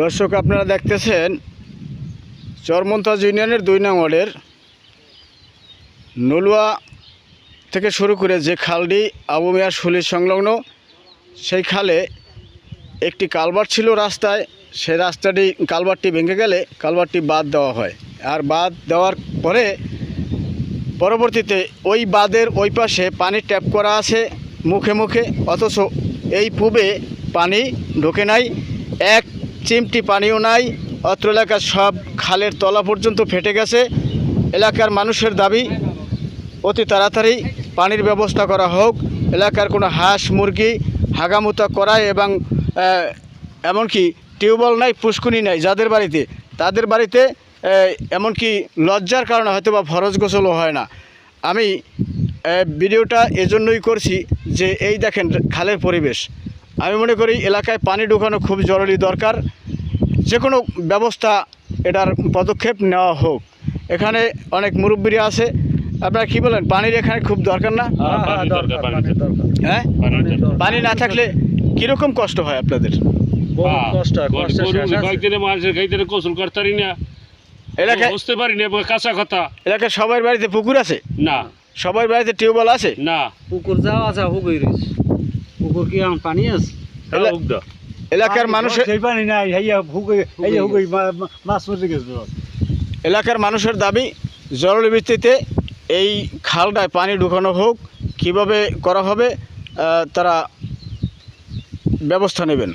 দর্শক আপনারা দেখতেছেন চরমন্তাজ ইউনিয়নের 2 নং ওয়ার্ডের নলুয়া থেকে শুরু করে যে খালটি আবু মিয়ার শুলি সংলগ্ন সেই খালে একটি কালভার্ট ছিল রাস্তায়। সেই রাস্তাটি কালভার্টটি ভেঙে গেলে কালভার্টটি বাদ দেওয়া হয়, আর বাদ দেওয়ার পরে পরবর্তীতে ওই বাঁধের ওই পাশে পানির ট্যাপ করা আছে মুখে মুখে, অথচ এই পূবে পানি ঢোকে নাই, এক চিমটি পানিও নাই। অত্র এলাকার সব খালের তলা পর্যন্ত ফেটে গেছে। এলাকার মানুষের দাবি অতি তাড়াতাড়ি পানির ব্যবস্থা করা হোক। এলাকার কোনো হাঁস মুরগি হাগামুতা করায় এবং এমনকি টিউবওয়েল নাই, পুষ্কুনি নাই যাদের বাড়িতে, তাদের বাড়িতে এমনকি লজ্জার কারণে হয়তো বা ফরজ গোসলও হয় না। আমি ভিডিওটা এজন্যই করছি যে এই দেখেন খালের পরিবেশ। আমি মনে করি এলাকায় পানি ঢোকানো খুব জরুরি দরকার, যে কোনো ব্যবস্থা এটার পদক্ষেপ নেওয়া হোক। এখানে অনেক মুরব্বীরা আছে, আপনারা কি বলেন? পানির এখানে খুব দরকার না? হ্যাঁ, পানি না থাকলে কীরকম কষ্ট হয় আপনাদের? এলাকায় সবার বাড়িতে পুকুর আছে না? সবার বাড়িতে টিউবওয়েল আছে না? পুকুর যাওয়া আছে, পুকুর কি পানি আছে? এলাকার মানুষের পানি নাই, মাছ মরে গেছে। এলাকার মানুষের দাবি জরুরি ভিত্তিতে এই খালটায় পানি ঢুকানো হোক। কিভাবে করা হবে তারা ব্যবস্থা নেবেন।